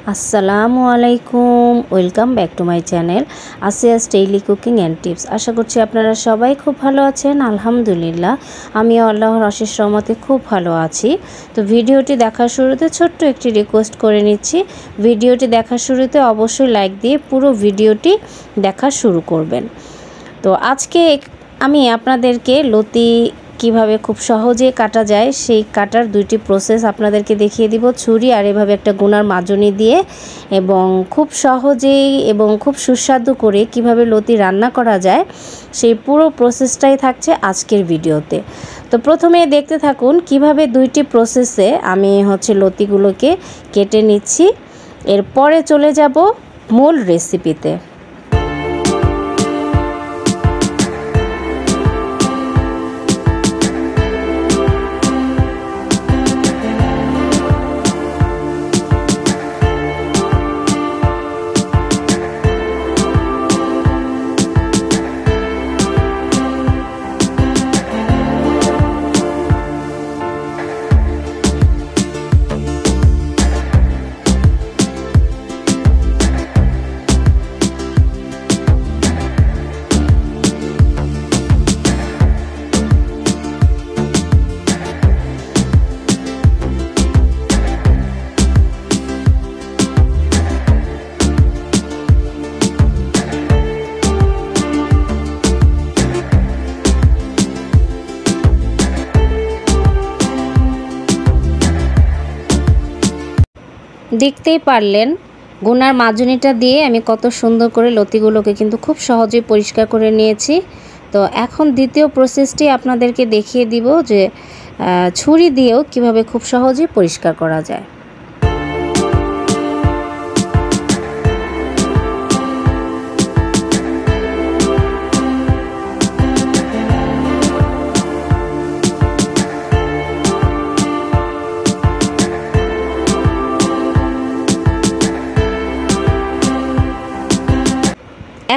আসসালামু আলাইকুম, welcome back to my channel Asiya's daily cooking and tips. আশা করছি আপনারা সবাই খুব ভালো আছেন। আলহামদুলিল্লাহ আমিও আল্লাহর অশেষ রহমতে খুব ভালো আছি। তো ভিডিওটি দেখার শুরুতে ছোট্ট একটি রিকোয়েস্ট করে নিচ্ছি, ভিডিওটি দেখার শুরুতে অবশ্যই লাইক দিয়ে পুরো ভিডিওটি দেখা শুরু করবেন। তো আজকে আমি আপনাদেরকে লতি কিভাবে খুব সহজে কাটা যায় সেই কাটার দুইটি প্রসেস আপনাদেরকে দেখিয়ে দিব, ছুরি আর এভাবে একটা গুনার মাজনি দিয়ে, এবং খুব সহজেই এবং খুব সুস্বাদু করে কিভাবে লতি রান্না করা যায় সেই পুরো প্রসেসটাই থাকছে আজকের ভিডিওতে। তো প্রথমে দেখতে থাকুন কিভাবে দুইটি প্রসেসে আমি লতিগুলোকে কেটে নিচ্ছি, এরপরে চলে যাব মূল রেসিপিতে। দেখতেই পারলেন গুনার মাজনিটা দিয়ে আমি কত সুন্দর করে লতিগুলোকে কিন্তু খুব সহজেই পরিষ্কার করে নিয়েছি। তো এখন দ্বিতীয় প্রসেসটি আপনাদেরকে দেখিয়ে দিব যে ছুরি দিয়েও কিভাবে খুব সহজেই পরিষ্কার করা যায়।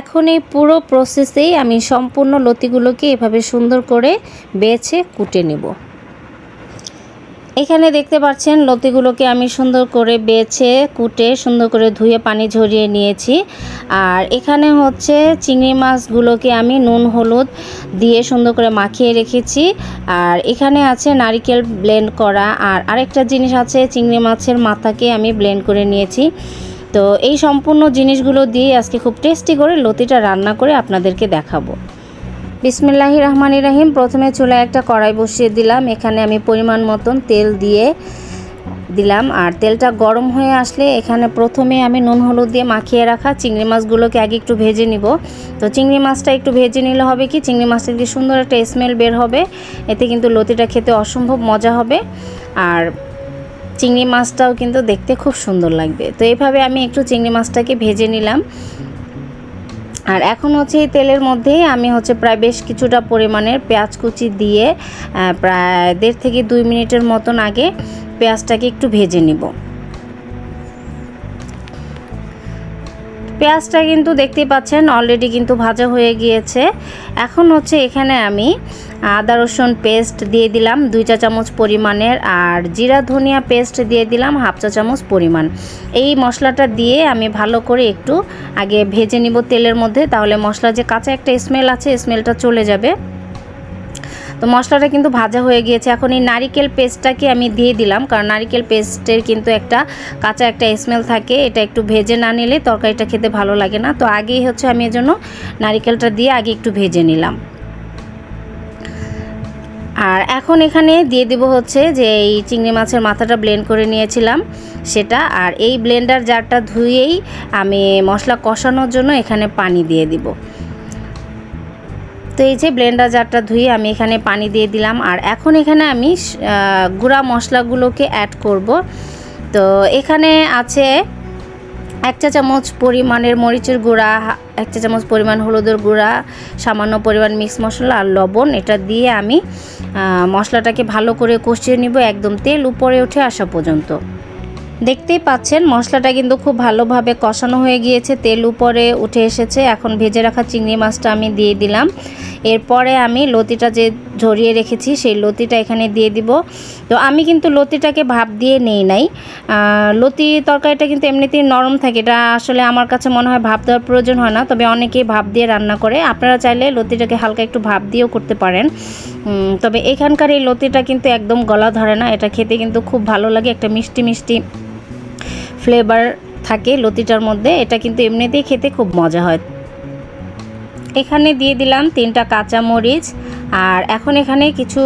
এখন এই পুরো প্রসেসেই আমি সম্পূর্ণ লতিগুলোকে এভাবে সুন্দর করে বেছে কুটে নেব। এখানে দেখতে পাচ্ছেন লতিগুলোকে আমি সুন্দর করে বেছে কুটে সুন্দর করে ধুয়ে পানি ঝরিয়ে নিয়েছি। আর এখানে চিংড়ি মাছগুলোকে আমি নুন হলুদ দিয়ে সুন্দর করে মাখিয়ে রেখেছি। আর এখানে আছে নারকেল ব্লেন্ড করা, আর আরেকটা জিনিস আছে চিংড়ি মাছের মাথাকে আমি ব্লেন্ড করে নিয়েছি। তো এই সম্পূর্ণ জিনিসগুলো দিয়ে আজকে খুব টেস্টি করে লতিটা রান্না করে আপনাদেরকে দেখাবো। বিসমিল্লাহির রহমানির রহিম। প্রথমে চুলায় একটা কড়াই বসিয়ে দিলাম, এখানে আমি পরিমাণ মতন তেল দিয়ে দিলাম। আর তেলটা গরম হয়ে আসলে এখানে প্রথমে আমি নুন হলুদ দিয়ে মাখিয়ে রাখা চিংড়ি মাছগুলোকে আগে একটু ভেজে নিব। তো চিংড়ি মাছটা একটু ভেজে নিলে হবে কি, চিংড়ি মাছটা দিয়ে সুন্দর একটা স্মেল বের হবে, এতে কিন্তু লতিটা খেতে অসম্ভব মজা হবে। আর চিংড়ি মাছটাও কিন্তু দেখতে খুব সুন্দর লাগবে। তো এইভাবে আমি একটু চিংড়ি মাছটাকে ভেজে নিলাম। আর এখন এই তেলের মধ্যেই আমি প্রায় বেশ কিছুটা পরিমাণের পেঁয়াজ কুচি দিয়ে প্রায় 1.5 থেকে 2 মিনিটের মতন আগে পেঁয়াজটাকে একটু ভেজে নিব। পেঁয়াজটা কিন্তু দেখতেই পাচ্ছেন অলরেডি কিন্তু ভাজা হয়ে গিয়েছে। এখন এখানে আমি আদা রসুন পেস্ট দিয়ে দিলাম 2 চা চামচ পরিমাণের, আর জিরা ধনিয়া পেস্ট দিয়ে দিলাম 1/2 চা চামচ পরিমাণ। এই মশলাটা দিয়ে আমি ভালো করে একটু আগে ভেজে নিব তেলের মধ্যে, তাহলে মশলা যে কাঁচা একটা স্মেল আছে স্মেলটা চলে যাবে। তো মশলাটা কিন্তু ভাজা হয়ে গিয়েছে। এখন এই নারিকেল পেস্টটাকে আমি দিয়ে দিলাম, কারণ নারিকেল পেস্টের কিন্তু একটা কাঁচা একটা স্মেল থাকে, এটা একটু ভেজে না নিলে তরকারিটা খেতে ভালো লাগে না। তো আগেই আমি এজন্য নারিকেলটা দিয়ে আগে একটু ভেজে নিলাম। আর এখন এখানে দিয়ে দিব যে এই চিংড়ি মাছের মাথাটা ব্লেন্ড করে নিয়েছিলাম সেটা, আর এই ব্লেন্ডার জারটা ধুয়েই আমি মশলা কষানোর জন্য এখানে পানি দিয়ে দিব। তো এই যে ব্লেন্ডার জারটা ধুয়ে আমি এখানে পানি দিয়ে দিলাম। আর এখন এখানে আমি গুঁড়া মশলাগুলোকে অ্যাড করব। তো এখানে আছে 1 চা চামচ পরিমাণের মরিচের গুঁড়া, 1 চা চামচ পরিমাণ হলুদের গুঁড়া, সামান্য পরিমাণ মিক্স মশলা আর লবণ। এটা দিয়ে আমি মশলাটাকে ভালো করে কষিয়ে নিব একদম তেল উপরে উঠে আসা পর্যন্ত। দেখতেই পাচ্ছেন মশলাটা কিন্তু খুব ভালোভাবে কষানো হয়ে গিয়েছে, তেল উপরে উঠে এসেছে। এখন ভেজে রাখা চিংড়ি মাছটা আমি দিয়ে দিলাম। এরপরে আমি লতিটা যে ঝরিয়ে রেখেছি সেই লতিটা এখানে দিয়ে দিব। তো আমি কিন্তু লতিটাকে ভাপ দিয়ে নেই নাই। লতি তরকারিটা কিন্তু এমনিতেই নরম থাকে, এটা আসলে আমার কাছে মনে হয় ভাপ দেওয়ার প্রয়োজন হয় না, তবে অনেকেই ভাপ দিয়ে রান্না করে। আপনারা চাইলে লতিটাকে হালকা একটু ভাপ দিয়েও করতে পারেন। তবে এখানকার এই লতিটা কিন্তু একদম গলা ধরে না, এটা খেতে কিন্তু খুব ভালো লাগে, একটা মিষ্টি মিষ্টি ফ্লেভার থাকে লতিটার মধ্যে, এটা কিন্তু এমনিতেই খেতে খুব মজা হয়। এখানে দিয়ে দিলাম 3টা কাঁচা মরিচ, আর এখন এখানে কিছু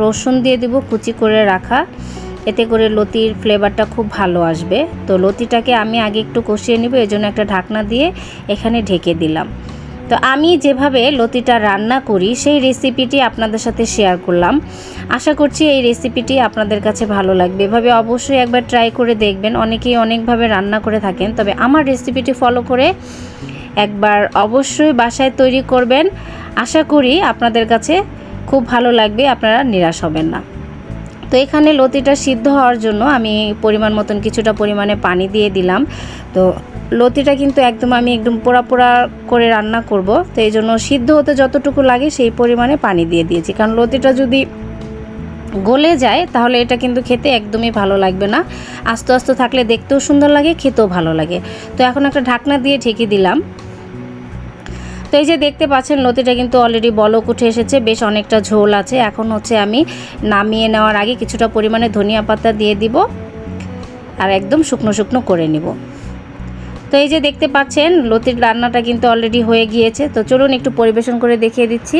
রসুন দিয়ে দিব কুচি করে রাখা, এতে করে লতির ফ্লেভারটা খুব ভালো আসবে। তো লতিটাকে আমি আগে একটু কষিয়ে নিব, এজন্য একটা ঢাকনা দিয়ে এখানে ঢেকে দিলাম। তো আমি যেভাবে লতিটা রান্না করি সেই রেসিপিটি আপনাদের সাথে শেয়ার করলাম। আশা করছি এই রেসিপিটি আপনাদের কাছে ভালো লাগবে। এভাবে অবশ্যই একবার ট্রাই করে দেখবেন। অনেকেই অনেকভাবে রান্না করে থাকেন, তবে আমার রেসিপিটি ফলো করে একবার অবশ্যই বাসায় তৈরি করবেন। আশা করি আপনাদের কাছে খুব ভালো লাগবে, আপনারা নিরাশ হবেন না। তো এখানে লতিটা সিদ্ধ হওয়ার জন্য আমি পরিমাণ মতন কিছুটা পরিমাণে পানি দিয়ে দিলাম। তো লতিটা কিন্তু আমি একদম পোড়া পোড়া করে রান্না করব, তো এই জন্য সিদ্ধ হতে যতটুকু লাগে সেই পরিমাণে পানি দিয়ে দিয়েছি। কারণ লতিটা যদি গলে যায় তাহলে এটা কিন্তু খেতে একদমই ভালো লাগবে না। আস্তে আস্তে থাকলে দেখতেও সুন্দর লাগে, খেতেও ভালো লাগে। তো এখন একটা ঢাকনা দিয়ে ঢেকে দিলাম। তো এই যে দেখতে পাচ্ছেন লতিটা কিন্তু অলরেডি বলক উঠে এসেছে, বেশ অনেকটা ঝোল আছে। এখন আমি নামিয়ে নেওয়ার আগে কিছুটা পরিমাণে ধনিয়া পাতা দিয়ে দিব আর একদম শুকনো শুকনো করে নিব। তো এই যে দেখতে পাচ্ছেন লতির রান্নাটা কিন্তু অলরেডি হয়ে গিয়েছে। তো চলুন একটু পরিবেশন করে দেখিয়ে দিচ্ছি।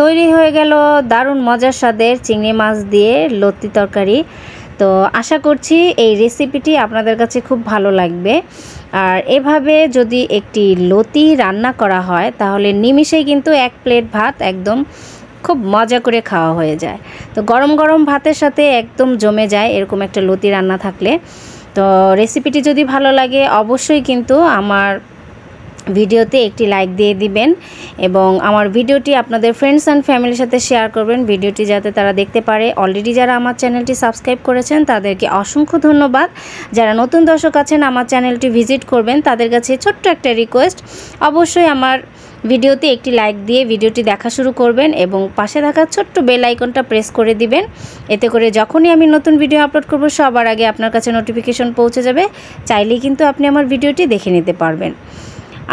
তৈরি হয়ে গেল দারুণ মজার স্বাদের চিংড়ি মাছ দিয়ে লতি তরকারি। তো আশা করছি এই রেসিপিটি আপনাদের কাছে খুব ভালো লাগবে। আর এভাবে যদি একটি লতি রান্না করা হয় তাহলে নিমিষেই কিন্তু 1 প্লেট ভাত একদম খুব মজা করে খাওয়া হয়ে যায়। তো গরম গরম ভাতের সাথে একদম জমে যায় এরকম একটা লতি রান্না থাকলে। তো রেসিপিটি যদি ভালো লাগে অবশ্যই কিন্তু আমার ভিডিওতে একটি লাইক দিয়ে দিবেন এবং আমার ভিডিওটি আপনাদের ফ্রেন্ডস অ্যান্ড ফ্যামিলির সাথে শেয়ার করবেন, ভিডিওটি যাতে তারা দেখতে পারে। অলরেডি যারা আমার চ্যানেলটি সাবস্ক্রাইব করেছেন তাদেরকে অসংখ্য ধন্যবাদ। যারা নতুন দর্শক আছেন আমার চ্যানেলটি ভিজিট করবেন, তাদের কাছে ছোট্ট একটা রিকোয়েস্ট, অবশ্যই আমার ভিডিওতে একটি লাইক দিয়ে ভিডিওটি দেখা শুরু করবেন এবং পাশে থাকা ছোট্ট বেল আইকনটা প্রেস করে দিবেন। এতে করে যখনই আমি নতুন ভিডিও আপলোড করব সবার আগে আপনার কাছে নোটিফিকেশন পৌঁছে যাবে। চাইলেই কিন্তু আপনি আমার ভিডিওটি দেখে নিতে পারবেন।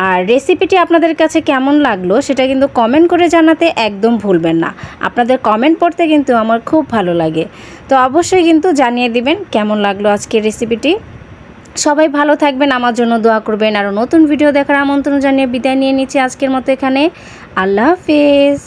আর রেসিপিটি আপনাদের কাছে কেমন লাগলো সেটা কিন্তু কমেন্ট করে জানাতে একদম ভুলবেন না। আপনাদের কমেন্ট পড়তে কিন্তু আমার খুব ভালো লাগে। তো অবশ্যই কিন্তু জানিয়ে দিবেন কেমন লাগলো আজকের রেসিপিটি। সবাই ভালো থাকবেন, আমার জন্য দোয়া করবেন। আরও নতুন ভিডিও দেখার আমন্ত্রণ জানিয়ে বিদায় নিয়ে নিচ্ছি আজকের মতো এখানে। আল্লাহ হাফেজ।